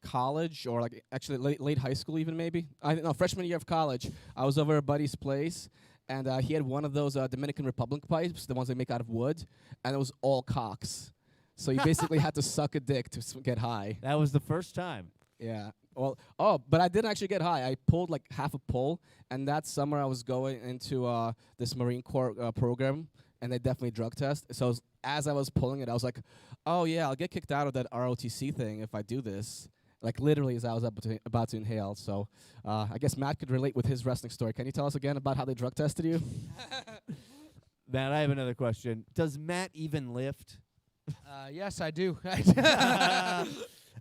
college, or like actually late high school even maybe. Freshman year of college, I was over at a buddy's place, and he had one of those Dominican Republic pipes, the ones they make out of wood, and it was all cocks. So you basically had to suck a dick to get high. That was the first time. Yeah. Well, but I didn't actually get high. I pulled like half a pull, and that summer I was going into this Marine Corps program, and they definitely drug test. So as I was pulling it, I was like, oh yeah, I'll get kicked out of that ROTC thing if I do this. Like literally as I was about to inhale. So I guess Matt could relate with his wrestling story. Can you tell us again about how they drug tested you? Matt, I have another question. Does Matt even lift? Yes, I do. I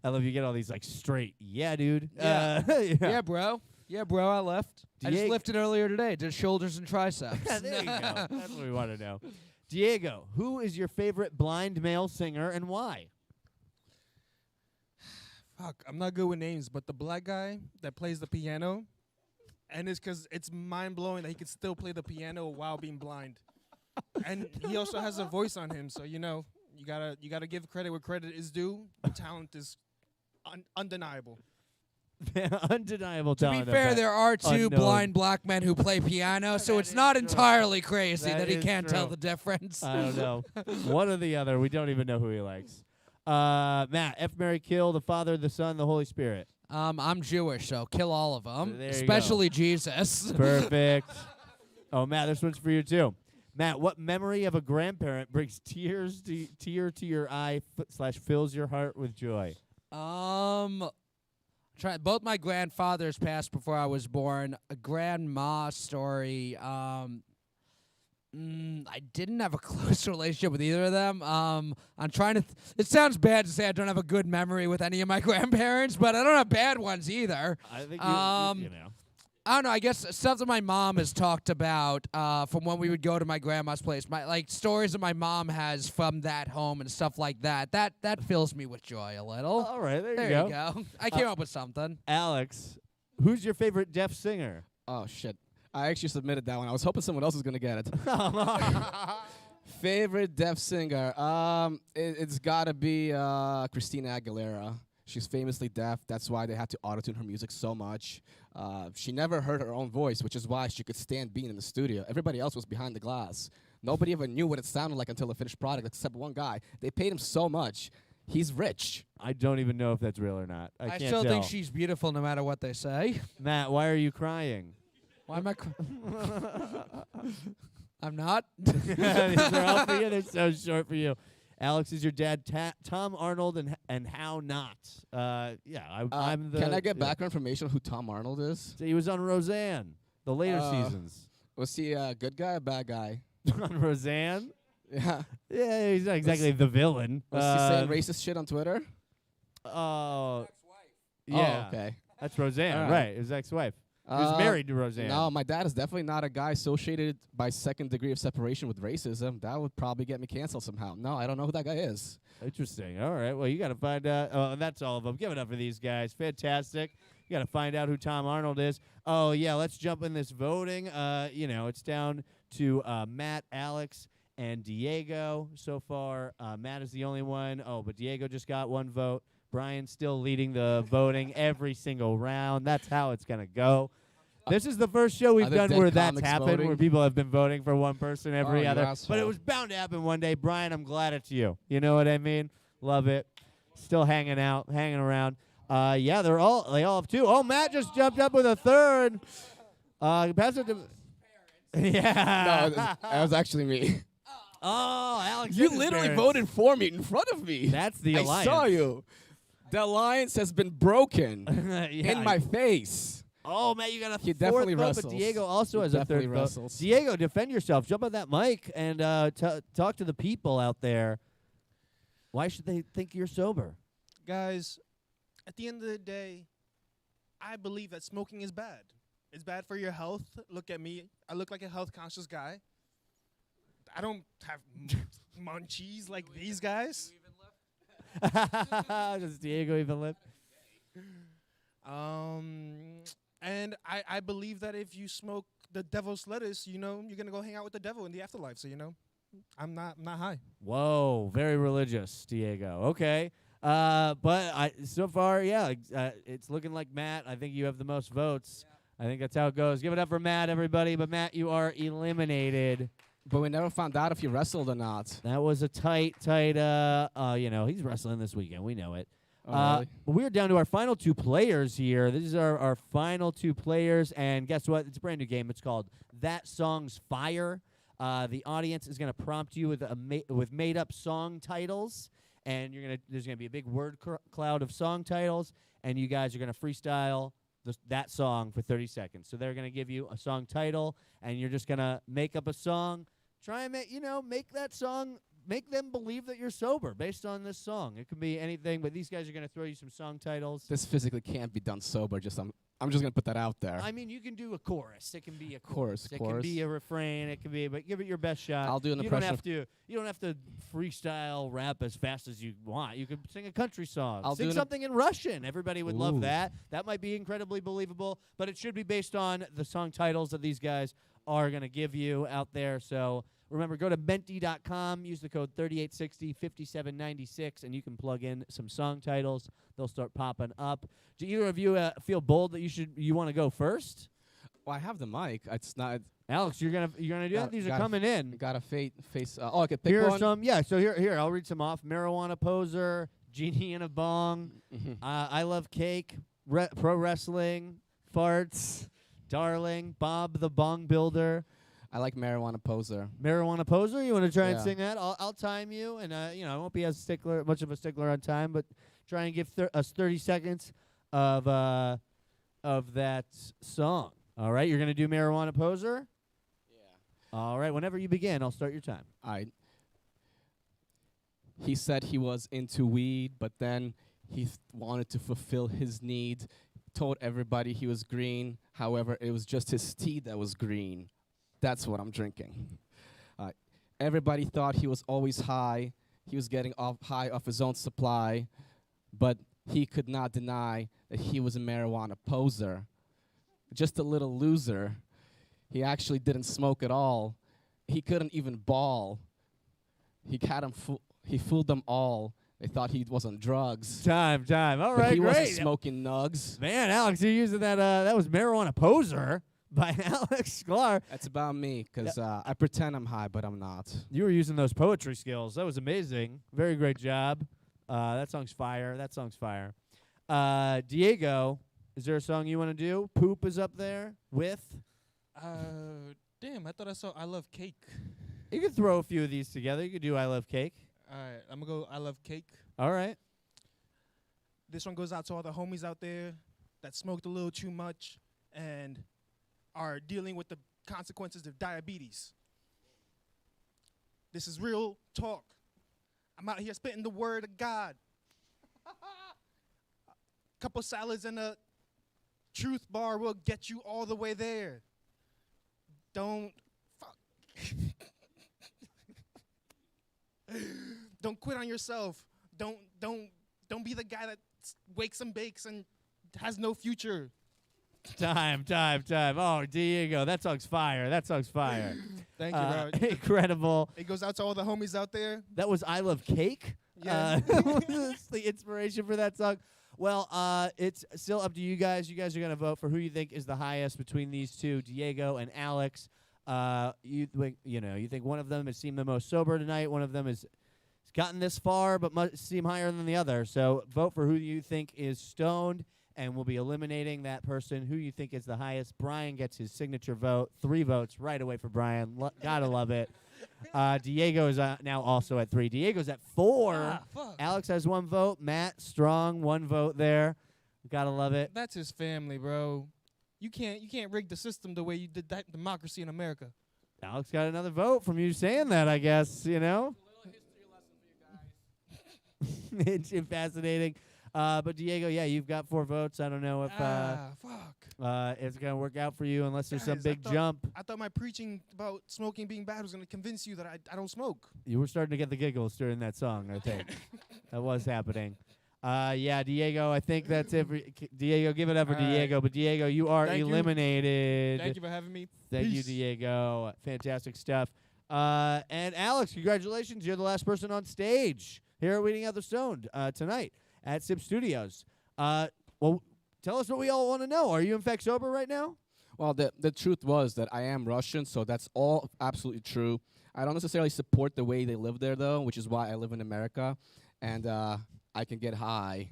love you get all these like straight, yeah, dude. Yeah. Yeah. Yeah, bro. Yeah, bro, I left. I just Diego- lifted earlier today. Did shoulders and triceps. There you go. That's what we want to know. Diego, who is your favorite blind male singer and why? Fuck, I'm not good with names, but the black guy that plays the piano, and it's because it's mind-blowing that he can still play the piano while being blind. And he also has a voice on him, so, you know, you gotta give credit where credit is due. The talent is undeniable. Undeniable To talent. be fair, okay. there are two Unknown. blind black men who play piano, so it's not entirely crazy That that he is can't tell true. the difference. I don't know. One or the other. We don't even know who he likes. Matt, F, Mary, kill, the Father, the Son, the Holy Spirit. I'm Jewish, so kill all of them, There you especially Jesus. Perfect. Oh, Matt, this one's for you too. Matt, what memory of a grandparent brings tear to your eye / fills your heart with joy? Both my grandfathers passed before I was born. A grandma story. I didn't have a close relationship with either of them. I'm trying to. It sounds bad to say I don't have a good memory with any of my grandparents, but I don't have bad ones either. I think you know. I don't know. I guess stuff that my mom has talked about from when we would go to my grandma's place. Like stories that my mom has from that home and stuff like that. That fills me with joy a little. All right, there There you you go. I came up with something. Alex, who's your favorite deaf singer? Oh shit! I actually submitted that one. I was hoping someone else was gonna get it. Favorite deaf singer? It's gotta be Christina Aguilera. She's famously deaf. That's why they had to auto-tune her music so much. She never heard her own voice, which is why she could stand being in the studio. Everybody else was behind the glass. Nobody ever knew what it sounded like until the finished product, except one guy. They paid him so much. He's rich. I don't even know if that's real or not. I can't still tell. think she's beautiful no matter what they say. Matt, why are you crying? Why am I? I'm not. These are all for you. They're so short for you. Alex is your dad, Tom Arnold, and how not? I'm the. Can I get background information on who Tom Arnold is? So he was on Roseanne, the later seasons. Was he a good guy or bad guy? On Roseanne? Yeah. Yeah, he's not exactly the villain. Was he saying racist shit on Twitter? Oh, yeah. Oh, okay. That's Roseanne, All right? His ex-wife. He was married to Roseanne. No, my dad is definitely not a guy associated by second degree of separation with racism. That would probably get me canceled somehow. No, I don't know who that guy is. Interesting. All right. Well, you got to find out. Oh, and that's all of them. Give it up for these guys. Fantastic. You got to find out who Tom Arnold is. Oh, yeah. Let's jump in this voting. It's down to Matt, Alex, and Diego so far. Matt is the only one. Oh, but Diego just got one vote. Brian's still leading the voting every single round. That's how it's going to go. This is the first show we've Are there done dead where that's comics happened, voting? where people have been voting for one person every you other. asshole. But it was bound to happen one day. Brian, I'm glad it's you. You know what I mean? Love it. Still hanging out, hanging around. They all have two. Oh, Matt just jumped up with a third. Pass it to Yeah. No, that was actually me. Oh, Alex. You and his literally parents. voted for me in front of me. That's the I alliance. saw you. The alliance has been broken Yeah. in my face. Oh, man, you got a He fourth definitely vote, wrestles. but Diego also He has a definitely third wrestles. vote. Diego, defend yourself. Jump on that mic and talk to the people out there. Why should they think you're sober? Guys, at the end of the day, I believe that smoking is bad. It's bad for your health. Look at me. I look like a health-conscious guy. I don't have munchies like these guys. Does Diego even live? And I believe that if you smoke the devil's lettuce, you know, you're going to go hang out with the devil in the afterlife. So, you know, I'm not high. Whoa, very religious, Diego. Okay. But so far, yeah, it's looking like Matt. I think you have the most votes. I think that's how it goes. Give it up for Matt, everybody. But Matt, you are eliminated. But we never found out if you wrestled or not. That was a tight, he's wrestling this weekend. We know it. Oh, really? But we're down to our final two players here. These are our final two players. And guess what? It's a brand new game. It's called That Song's Fire. The audience is going to prompt you with made-up song titles. And there's going to be a big word cloud of song titles. And you guys are going to freestyle that song for 30 seconds. So they're going to give you a song title, and you're just going to make up a song. Try and make that song, make them believe that you're sober based on this song. It could be anything, but these guys are going to throw you some song titles. This physically can't be done sober. I'm just gonna put that out there. I mean, you can do a chorus. It can be a Chorus, It can be a refrain. It can be, but give it your best shot. I'll do an impression. You don't have to freestyle rap as fast as you want. You can sing a country song. I'll Sing do something in Russian. Everybody would love Ooh. that. That might be incredibly believable, but it should be based on the song titles that these guys are going to give you out there. So remember, go to menti.com, use the code 3860-5796, and you can plug in some song titles. They'll start popping up. Do either of you feel bold that you want to go first? Well, I have the mic. It's not. Alex, you're gonna do that? These are gotta coming in. Got a face. I could pick Here are one. some. Yeah, so here I'll read some off. Marijuana Poser, Genie in a Bong, I Love Cake, Pro Wrestling, Farts, Darling, Bob the Bong Builder. I like Marijuana Poser. Marijuana Poser, you want to try and Yeah. sing that? I'll time you, and I won't be much of a stickler on time, but try and give us 30 seconds of that song. All right, you're gonna do Marijuana Poser. Yeah. All right, whenever you begin, I'll start your time. He said he was into weed, but then he wanted to fulfill his need. Told everybody he was green. However, it was just his tea that was green. That's what I'm drinking. Everybody thought he was always high. He was getting high off his own supply, but he could not deny that he was a marijuana poser. Just a little loser. He actually didn't smoke at all. He couldn't even ball. He fooled them all. They thought he was on drugs. Time. All But right, he great. wasn't smoking nugs. Man, Alex, you're using that. That was Marijuana Poser by Alex Sklar. That's about me, because I pretend I'm high, but I'm not. You were using those poetry skills. That was amazing. Very great job. That song's fire. Diego, is there a song you want to do? Poop is up there with. Damn, I thought I saw I Love Cake. You could throw a few of these together. You could do I Love Cake. All right, I'm going to go I Love Cake. All right. This one goes out to all the homies out there that smoked a little too much and are dealing with the consequences of diabetes. This is real talk. I'm out here spitting the word of God. Couple salads and a truth bar will get you all the way there. Don't quit on yourself. Don't be the guy that wakes and bakes and has no future. Time. Oh, Diego, that song's fire. Thank you, bro. Incredible. It goes out to all the homies out there. That was I Love Cake. Yeah. That's the inspiration for that song. Well, it's still up to you guys. You guys are going to vote for who you think is the highest between these two, Diego and Alex. You think one of them has seemed the most sober tonight. One of them has gotten this far but must seem higher than the other. So vote for who you think is stoned. and we'll be eliminating that person who you think is the highest. Brian gets his signature vote. 3 votes right away for Brian. Gotta love it. Diego is now also at 3. Diego's at 4. Fuck. Alex has 1 vote. Matt, strong, 1 vote there. Gotta love it. That's his family, bro. You can't rig the system the way you did that democracy in America. Alex got another vote from you saying that, I guess, you know? It's fascinating. But Diego, yeah, you've got 4 votes. I don't know if Fuck. it's going to work out for you unless there's some Guys, big jump. I thought my preaching about smoking being bad was going to convince you that I don't smoke. You were starting to get the giggles during that song, I think. That was happening. Yeah, Diego, I think that's it. Diego, give it up for All right. Diego. But Diego, you are Thank you. eliminated. Thank you for having me. Thank you, Peace. Diego. Fantastic stuff. And Alex, congratulations. You're the last person on stage here at Weeding Out the Stoned tonight at SIP Studios. Well, tell us what we all want to know. Are you in fact sober right now? Well, the truth was that I am Russian, so that's all absolutely true. I don't necessarily support the way they live there, though, which is why I live in America. And I can get high,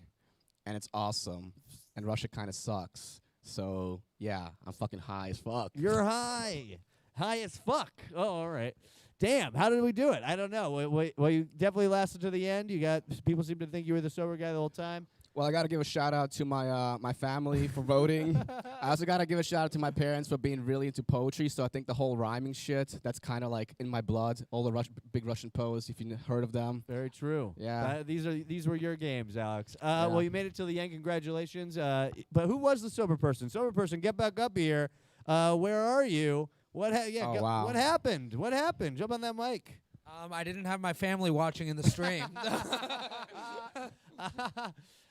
and it's awesome. And Russia kind of sucks. So, yeah, I'm fucking high as fuck. You're high. High as fuck. Oh, all right. Damn, how did we do it? I don't know. Well, you definitely lasted to the end. You got people seem to think you were the sober guy the whole time. Well, I got to give a shout-out to my family for voting. I also got to give a shout-out to my parents for being really into poetry. So I think the whole rhyming shit, that's kind of like in my blood. All the big Russian poets, if you've heard of them. Very true. Yeah. These were your games, Alex. Yeah. Well, you made it till the end. Congratulations. But who was the sober person? Sober person, get back up here. Where are you? What wow. What happened? What happened? Jump on that mic. I didn't have my family watching in the stream.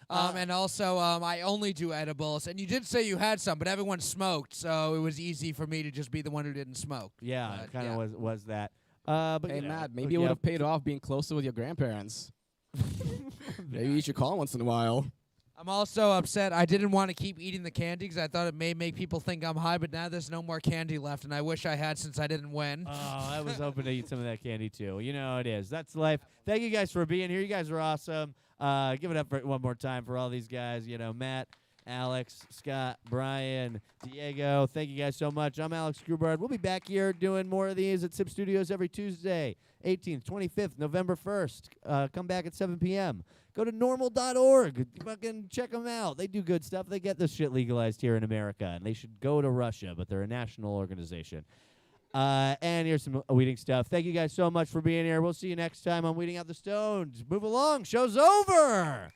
And also, I only do edibles. And you did say you had some, but everyone smoked, so it was easy for me to just be the one who didn't smoke. Yeah, But, it kind of yeah. was that. But Hey, you know, Matt, maybe it would have paid off being closer with your grandparents. Maybe you should call once in a while. I'm also upset. I didn't want to keep eating the candy because I thought it may make people think I'm high, but now there's no more candy left, and I wish I had since I didn't win. Oh, I was hoping to eat some of that candy too. You know how it is. That's life. Thank you guys for being here. You guys are awesome. Give it up for one more time for all these guys. You know, Matt, Alex, Scott, Brian, Diego. Thank you guys so much. I'm Alex Grubard. We'll be back here doing more of these at SIP Studios every Tuesday, 18th, 25th, November 1st. Come back at 7 p.m. Go to normal.org. Fucking check them out. They do good stuff. They get this shit legalized here in America, and they should go to Russia, but they're a national organization. And here's some Weeding stuff. Thank you guys so much for being here. We'll see you next time on Weeding Out the Stones. Move along. Show's over.